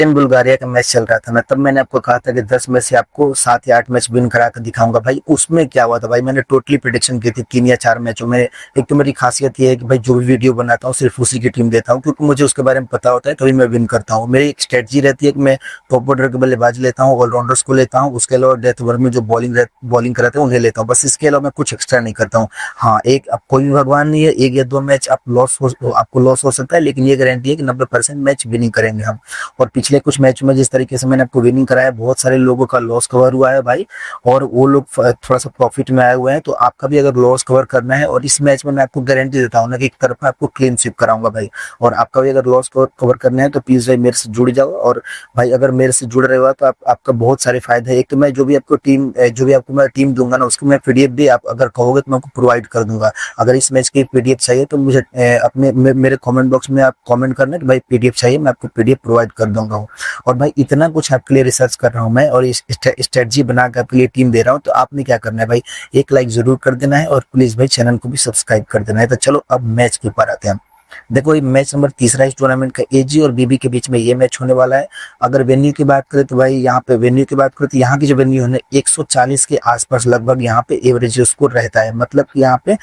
इन Bulgaria का match चल रहा था ना, तब मैंने आपको कहा था कि 10 में से आपको 7 या 8 मैच विन करा कर दिखाऊंगा भाई। उसमें क्या हुआ था भाई, मैंने टोटली प्रेडिक्शन की थी 3 या 4 मैचों में। एक तो मेरी खासियत ये है कि भाई जो भी वीडियो बनाता हूँ सिर्फ उसी की टीम देता हूँ, क्योंकि मुझे उसके बारे में पता होता है, तभी मैं विन करता हूँ। मेरी एक स्ट्रेटजी रहती है कि मैं टॉप ऑर्डर के बल्लेबाज लेता हूँ, ऑलराउंडर्स को लेता हूँ, उसके अलावा डेथ ओवर में जो बॉलिंग कराते हैं उन्हें लेता हूँ, बस इसके अलावा मैं कुछ एक्स्ट्रा नहीं करता हूँ। हाँ, एक अब कोई भी भगवान नहीं है, 1 या 2 मैच आपको लॉस हो सकता है, लेकिन ये गारंटी है कि 90% मैच विनिंग करेंगे हम। और पिछले कुछ मैच में जिस तरीके से मैंने आपको विनिंग कराया, बहुत सारे लोगों का लॉस कवर हुआ है भाई, और वो लोग थोड़ा सा प्रॉफिट में आए हुए हैं। तो आपका भी अगर लॉस कवर करना है, और इस मैच में मैं आपको गारंटी देता हूँ ना कि एक तरफा आपको क्लीन स्वीप कराऊंगा भाई, और आपका भी अगर लॉस कवर करना है तो प्लीज भाई मेरे से जुड़ जाओ। और भाई अगर मेरे से जुड़ रहे हो तो आपका बहुत सारे फायदे हैं। एक तो मैं जो भी आपको मैं टीम दूंगा ना, उसको मैं पीडीएफ भी आप अगर कहोगे तो मैं आपको प्रोवाइड कर दूंगा। अगर इस मैच की पीडीएफ चाहिए तो मुझे मेरे कमेंट बॉक्स में आप कमेंट करना कि भाई पीडीएफ चाहिए, मैं आपको पीडीएफ प्रोवाइड कर दूंगा। और भाई इतना कुछ आपके लिए रिसर्च कर रहा हूँ मैं, और इस स्ट्रेटजी बना के आपके लिए टीम दे रहा हूँ, तो आपने क्या करना है भाई, एक लाइक जरूर कर देना है, और प्लीज भाई चैनल को भी सब्सक्राइब कर देना है। तो चलो अब मैच के ऊपर आते हैं। देखो ये मैच नंबर तीसरा इस टूर्नामेंट का, एजी और बीबी के बीच में ये मैच होने वाला है। अगर वेन्यू की बात करें तो भाई यहाँ पे वेन्यू की बात करें तो यहाँ की जो वेन्यू है 140 के आसपास लगभग यहाँ पे एवरेज स्कोर रहता है, मतलब कि यहाँ पे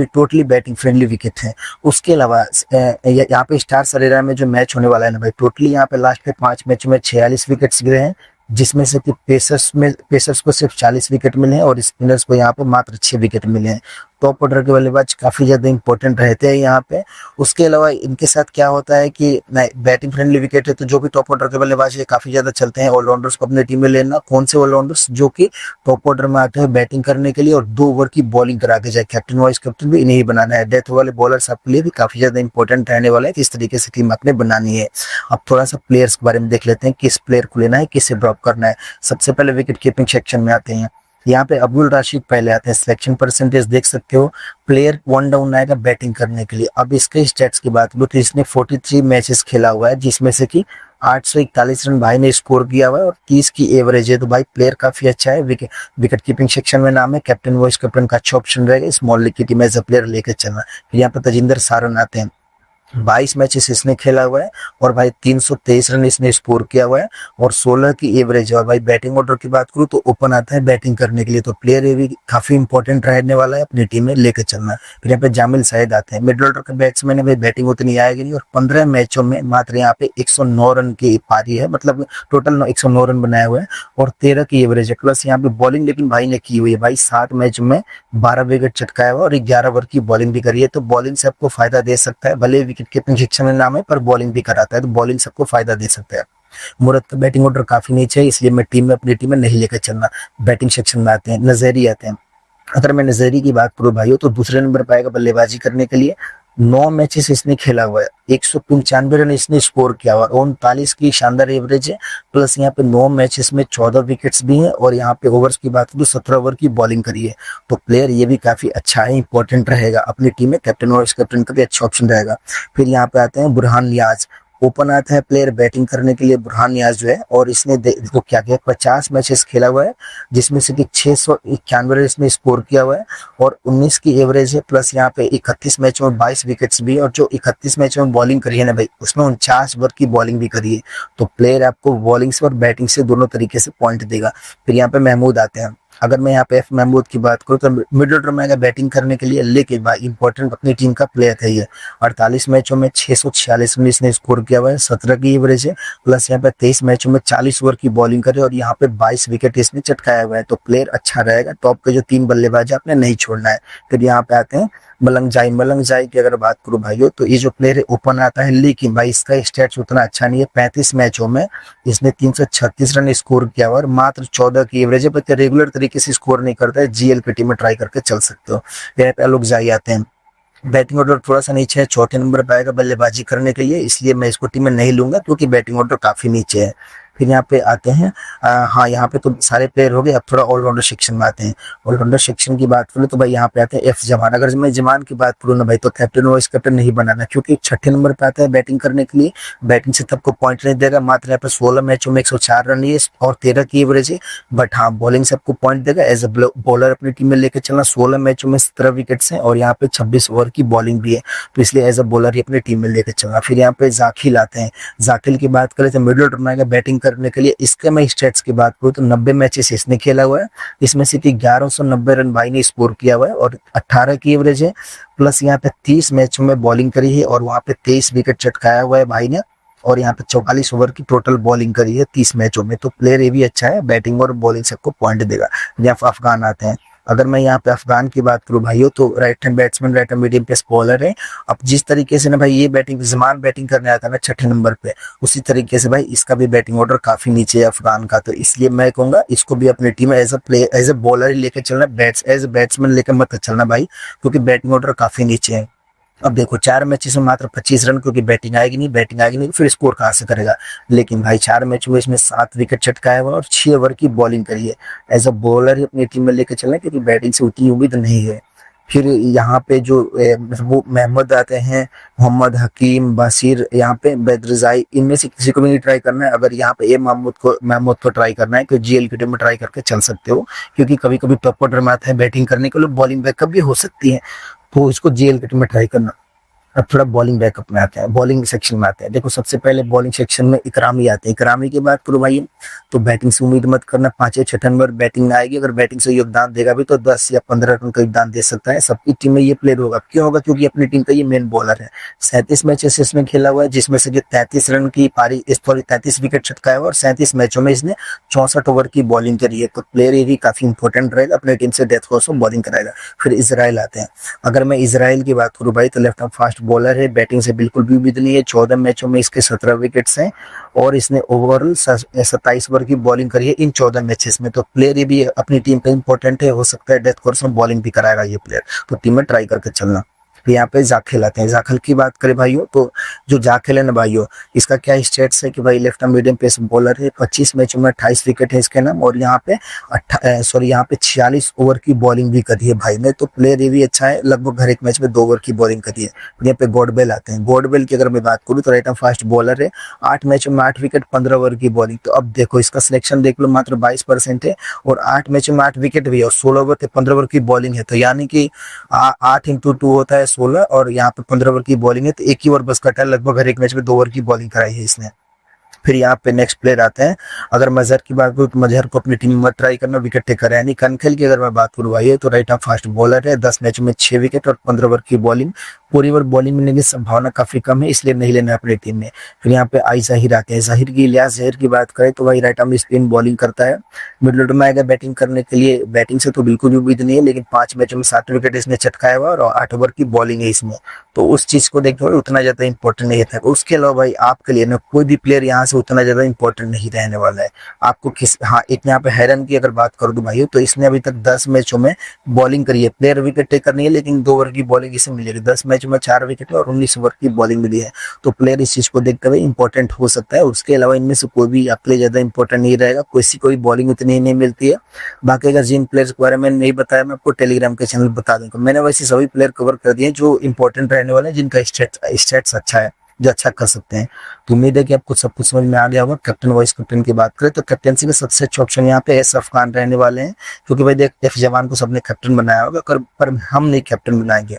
टोटली बैटिंग फ्रेंडली विकेट है। उसके अलावा यहाँ पे स्टार सरेरा में जो मैच होने वाला है ना भाई, टोटली यहाँ पे लास्ट के 5 मैच में 46 विकेट्स गिरे हैं, जिसमें से कि पेसर्स को सिर्फ 40 विकेट मिले हैं, और स्पिनर्स को यहाँ पे मात्र 6 विकेट मिले हैं। टॉप ऑर्डर के बल्लेबाज काफी ज्यादा इंपॉर्टेंट रहते हैं यहाँ पे। उसके अलावा इनके साथ क्या होता है कि बैटिंग फ्रेंडली विकेट है, तो जो भी टॉप ऑर्डर के बल्लेबाज है काफी ज्यादा चलते हैं ऑलराउंडर्स को अपने टीम में लेना। कौन से ऑलराउंडर्स, जो कि टॉप ऑर्डर में आते हैं बैटिंग करने के लिए और 2 ओवर की बॉलिंग करा के जाए। कैप्टन वाइस कैप्टन भी इन्हें ही बनाना है। डेथ वाले बॉलर्स आपके लिए भी काफी ज्यादा इंपॉर्टेंट रहने वाला है कि इस तरीके से टीम आपने बनानी है। अब थोड़ा सा प्लेयर्स के बारे में देख लेते हैं, किस प्लेयर को लेना है, किसे ड्रॉप करना है। सबसे पहले विकेट कीपिंग सेक्शन में आते हैं। यहाँ पे अब्दुल राशिद पहले आते हैं। सिलेक्शन परसेंटेज देख सकते हो, प्लेयर 1 डाउन आएगा बैटिंग करने के लिए। अब इसके स्टैट्स की बात करूँ तो इसने 43 मैचेस खेला हुआ है, जिसमें से कि 841 रन भाई ने स्कोर किया हुआ है, और 30 की एवरेज है। तो भाई प्लेयर काफी अच्छा है। विकेट कीपिंग सेक्शन में नाम है। कैप्टन वाइस कैप्टन का अच्छा ऑप्शन रहेगा स्मॉल लीग की टीम एज अ प्लेयर लेकर चलना। फिर यहाँ पे तजिंदर सारन आते हैं। 22 मैचेस इसने खेला हुआ है, और भाई 323 रन इसने स्कोर किया हुआ है, और 16 की एवरेज है। और भाई बैटिंग ऑर्डर की बात करूँ तो ओपन आता है बैटिंग करने के लिए, तो प्लेयर ये भी काफी इंपॉर्टेंट रहने वाला है, अपनी टीम में लेकर चलना। फिर यहाँ पे जामिल साहिद आते हैं। मिडिल ऑर्डर के बैट्समैन है भाई, बैटिंग उतनी आएगी नहीं, और 15 मैचों में मात्र यहाँ पे 109 रन की पारी है, मतलब टोटल 109 रन बनाए हुए हैं, और 13 की एवरेज है। प्लस यहाँ पे बॉलिंग लेकिन भाई ने की हुई है भाई, 7 मैच में 12 विकेट चटकाया हुआ, और 11 ओवर की बॉलिंग भी करी है। तो बॉलिंग से आपको फायदा दे सकता है, भले विकेट कीपिंग सेक्शन में नाम है पर बॉलिंग भी कराता है, तो बॉलिंग सबको फायदा दे सकता है। मुरत का बैटिंग ऑर्डर काफी नीचे है, इसलिए मैं अपनी टीम में नहीं लेकर चलना। बैटिंग सेक्शन में आते हैं, नजैरी आते हैं। अगर मैं नजैरी की बात करूं भाइयों, तो दूसरे नंबर पर आएगा बल्लेबाजी करने के लिए। 9 मैचेस इसने खेला हुआ है, 195 रन इसने स्कोर किया हुआ, 39 की शानदार एवरेज है। प्लस यहाँ पे 9 मैचेस में 14 विकेट्स भी हैं, और यहाँ पे ओवर्स की बात करूँ 17 ओवर की बॉलिंग करी है। तो प्लेयर ये भी काफी अच्छा है, इंपॉर्टेंट रहेगा अपनी टीम में। कैप्टन वाइस कैप्टन का भी अच्छा ऑप्शन रहेगा। फिर यहाँ पे आते हैं बुरहान नियाज। ओपन आता है प्लेयर बैटिंग करने के लिए बुरहान नियाज जो है, और इसने देखो क्या किया, 50 मैचेस खेला हुआ है, जिसमें से कि 691 रन इसने स्कोर किया हुआ है, और 19 की एवरेज है। प्लस यहाँ पे 31 मैचों में 22 विकेट्स भी, और जो 31 मैचों में बॉलिंग करी है ना भाई, उसमें 49 ओवर की बॉलिंग भी करी है। तो प्लेयर आपको बॉलिंग से और बैटिंग से दोनों तरीके से पॉइंट देगा। फिर यहाँ पे महमूद आते हैं। अगर मैं यहाँ पे एफ महमूद की बात करूँ तो मिडिल ऑर्डर में आएगा बैटिंग करने के लिए, लेकिन भाई इंपॉर्टेंट अपनी टीम का प्लेयर है ये। 48 मैचों में 646 रन इसने स्कोर किया हुआ है, 17 की एवरेज है। प्लस यहाँ पे 23 मैचों में 40 ओवर की बॉलिंग करे, और यहाँ पे 22 विकेट इसने चटकाया हुआ है। तो प्लेयर अच्छा रहेगा। टॉप के जो 3 बल्लेबाज है आपने नहीं छोड़ना है। फिर यहाँ पे आते हैं मलंग जाई की अगर बात करूं भाइयों, तो ये जो प्लेयर है ओपन आता है, लेकिन भाई इसका स्टैट्स उतना अच्छा नहीं है। 35 मैचों में इसने 336 रन स्कोर किया हुआ, और मात्र 14 की एवरेज है। बट रेगुलर तरीके से स्कोर नहीं करता है, जीएल की टीम में ट्राई करके चल सकते हो। यहाँ पे आलोक जाई आते हैं। बैटिंग ऑर्डर थोड़ा सा नीचे है, चौथे नंबर पर आएगा बल्लेबाजी करने के लिए, इसलिए मैं इसको टीम में नहीं लूंगा, क्योंकि बैटिंग ऑर्डर काफी नीचे है। फिर यहाँ पे आते हैं हाँ यहाँ पे तो सारे प्लेयर हो गए। अब थोड़ा ऑलराउंडर सेक्शन में आते हैं। ऑलराउंडर सेक्शन की बात करें तो भाई यहाँ पे आते हैं एफ जमान। अगर मैं जमान की बात करूँ ना भाई, तो कैप्टन वाइस कैप्टन नहीं बनाना, क्योंकि छठे नंबर पे आता है बैटिंग करने के लिए। बैटिंग से तब को पॉइंट नहीं देगा, मात्र यहाँ पे 16 मैचों में 104 रन है और 13 की एवरेज है। बट हाँ बॉलिंग से आपको पॉइंट देगा। एज अ बॉलर अपनी टीम में लेकर चलना, 16 मैचों में 17 विकेट्स हैं और यहाँ पे 26 ओवर की बॉलिंग भी है, तो इसलिए एज अ बॉलर ही अपनी टीम में लेकर चलना। फिर यहाँ पे जाखिल आते हैं। जाखिल की बात करें तो मिडिल ऑर्डर में आएगा बैटिंग करने के लिए। इसके मैं स्टेट्स की बात करूँ तो 90 मैचेस इसने खेला हुआ है, इसमें से 1190 रन भाई ने स्कोर किया हुआ है और 18 की एवरेज है। प्लस यहाँ पे 30 मैचों में बॉलिंग करी है और वहाँ पे 23 विकेट चटकाया हुआ है भाई ने। और यहाँ पे 44 ओवर की टोटल बॉलिंग करी है 30 मैचों में, तो प्लेयर ये भी अच्छा है, बैटिंग और बॉलिंग सबको पॉइंट देगा। यहाँ पे अफगान आते हैं। अगर मैं यहाँ पे अफगान की बात करूँ भाइयों, तो right hand batsman, right hand medium pace bowler है। अब जिस तरीके से ना भाई ये बैटिंग जमान बैटिंग करने आता है ना छठे नंबर पे, उसी तरीके से भाई इसका भी बैटिंग ऑर्डर काफी नीचे है अफगान का, तो इसलिए मैं कहूंगा इसको भी अपनी टीम में as a player, as a bowler ही लेकर चलना, एज अ बैट्समैन लेकर मत चलना भाई, क्योंकि बैटिंग ऑर्डर काफी नीचे है। अब देखो 4 मैचेस में मात्र 25 रन, क्योंकि बैटिंग आएगी नहीं, फिर स्कोर कहाँ से करेगा। लेकिन भाई 4 मैच हुए, इसमें 7 विकेट चटकाया हुआ और 6 ओवर की बॉलिंग करी है। एज अ बॉलर ही अपनी टीम में लेकर चलना, क्योंकि बैटिंग से उतनी उम्मीद नहीं है। फिर यहाँ पे जो वो मोहम्मद आते हैं, मोहम्मद हकीम, बशीर, यहाँ पे बेदरजाई, इनमें से किसी को भी नहीं ट्राई करना है। अगर यहाँ पे ए महमूद को ट्राई करना है तो जीएल की टीम में ट्राई करके चल सकते हो, क्योंकि कभी कभी टॉप ऑर्डर में आता है बैटिंग करने के लिए, बॉलिंग बैकअप भी हो सकती है, तो इसको जीएल की टीम में ट्राई करना। अब थोड़ा बॉलिंग बैकअप में आते हैं, बॉलिंग सेक्शन में आते हैं। देखो सबसे पहले बॉलिंग सेक्शन में इकरामी आते हैं। इकरामी की बात करो भाई, तो बैटिंग से उम्मीद मत करना, 5-6 नंबर बैटिंग में आएगी। अगर बैटिंग से योगदान देगा भी तो 10 या 15 रन का योगदान दे सकता है। सबकी टीम में ये प्लेयर होगा, क्यों होगा, क्योंकि अपनी टीम का ये मेन बॉलर है। 37 मैचेस इसमें खेला हुआ है, जिसमें से 33 रन की पारी, 33 विकेट छटकाया हुआ और 37 मैचों में इसने 64 ओवर की बॉलिंग करी है। तो प्लेयर ये भी काफी इंपॉर्टेंट रहेगा, अपनी टीम से डेथ कोर्स में बॉलिंग कराएगा। फिर इजराइल आते हैं। अगर मैं इजराइल की बात करूँ भाई, तो लेफ्ट आर्म फास्ट बॉलर है, बैटिंग से बिल्कुल भी उम्मीद नहीं है। 14 मैचों में इसके 17 विकेट्स हैं और इसने ओवरऑल 27 ओवर की बॉलिंग करी है इन 14 मैचेस में। तो प्लेयर ये भी अपनी टीम पे इंपॉर्टेंट है, हो सकता है डेथ कोर्स में बॉलिंग भी कराएगा ये प्लेयर, तो टीम में ट्राई करके चलना। फिर यहाँ पे जाखिल आते हैं। जाखिल की बात करें भाइयों, तो जो जाखिल है ना भाइयों, इसका क्या स्टेट्स है कि भाई left arm medium pace bowler है, 25 मैचों में 28 विकेट है इसके नाम, और यहाँ पे 46 ओवर की बॉलिंग भी करी है भाई ने। तो प्लेयर ये भी अच्छा है, लगभग हर एक मैच में 2 ओवर की बॉलिंग करी है। यहाँ पे गॉडबेल आते हैं। गॉडबेल की अगर मैं बात करूँ तो राइट आर्म फास्ट बॉलर है, 8 मैचों में 8 विकेट, 15 ओवर की बॉलिंग। तो अब देखो इसका सिलेक्शन देख लो, मात्र 22% है और 8 मैचों में 8 विकेट भी है और 16 ओवर थे, 15 ओवर की बॉलिंग है। तो यानी कि 8 × 2 होता है 16 और यहाँ पे 15 ओवर की बॉलिंग है, तो एक ही ओवर बस कटा है। लगभग हर एक मैच में 2 ओवर की बॉलिंग कराई है इसने। फिर यहाँ पे नेक्स्ट प्लेयर आते हैं। अगर मजहर की बात करूँ तो मजहर को अपनी टीम में ट्राई करना, विकेट टेकर है। यानी कनखेल की अगर मैं बात करूँ भाई, तो राइट आर्म फास्ट बॉलर है, 10 मैचों में 6 विकेट और 15 ओवर की बॉलिंग। पूरी ओवर बॉलिंग मिलने की संभावना काफी कम है, इसलिए नहीं लेना अपनी टीम में। फिर यहाँ पे आई जाहिर आते हैं। जाहिर की, इलियास जाहिर की बात करें तो भाई राइट आर्म स्पिन बॉलिंग करता है, मिडिल ऑर्डर में आएगा बैटिंग करने के लिए। बैटिंग से तो बिल्कुल भी उम्मीद नहीं है, लेकिन 5 मैचों में 7 विकेट इसने चटकाया हुआ और 8 ओवर की बॉलिंग है इसमें, तो उस चीज को देखते हुए उतना ज्यादा इंपॉर्टेंट नहीं था। उसके अलावा भाई आपके लिए ना कोई भी प्लेयर यहाँ से उतना ज्यादा इंपॉर्टेंट नहीं रहने वाला है। आपको हाँ, एक यहाँ पे हैरन की अगर बात कर दूं भाई, तो इसने अभी तक 10 मैचों में बॉलिंग करी है। प्लेयर विकेट टेकर नहीं है, लेकिन 2 ओवर की बॉलिंग इसे मिली है। 10 मैचों में 4 विकेट और 19 ओवर की बॉलिंग मिली है, तो प्लेयर इस चीज को देखते हुए इंपॉर्टेंट हो सकता है। उसके अलावा इनमें से कोई भी आपके लिए ज्यादा इंपॉर्टेंट नहीं रहेगा, किसी को भी बॉलिंग उतनी ही नहीं मिलती है। बाकी अगर जिन प्लेयर्स के बारे में नहीं बताया, मैं आपको टेलीग्राम के चैनल बता दूंगा। मैंने वैसे सभी प्लेयर कवर कर दिए जो इंपॉर्टेंट रहने वाले हैं, जिनका स्टेट्स अच्छा है, जो अच्छा कर सकते हैं। तो उम्मीद है कि आपको सब कुछ समझ में आ गया होगा। कैप्टन वाइस कैप्टन की बात करें तो कैप्टनसी में सबसे अच्छे ऑप्शन यहाँ पे एस अफगान रहने वाले हैं, क्योंकि भाई देख एफ जवान को सबने कैप्टन बनाया होगा, पर हम नहीं कैप्टन बनाएंगे।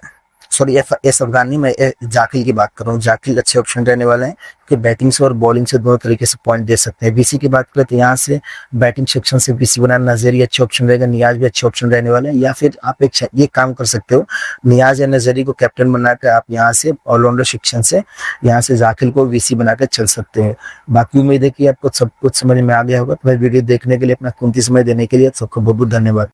सॉरी, एस अफगान नहीं, मैं जाकिल की बात कर रहा हूँ। जाकिल अच्छे ऑप्शन रहने वाले हैं कि बैटिंग से और बॉलिंग से दोनों तरीके से पॉइंट दे सकते हैं। बीसी की बात करें तो यहाँ से बैटिंग सेक्शन से बीसी बनाना, नजरी अच्छे ऑप्शन रहेगा, नियाज भी अच्छे ऑप्शन रहने वाले हैं। या फिर आप ये काम कर सकते हो, नियाज या नजरी को कैप्टन बनाकर आप यहाँ से ऑलराउंडर सेक्शन से यहाँ से जाकिल को वीसी बनाकर चल सकते हैं। बाकी उम्मीद है कि आपको सब कुछ समझ में आ गया होगा। तो वीडियो देखने के लिए, अपना कीमती समय देने के लिए सबको बहुत बहुत धन्यवाद।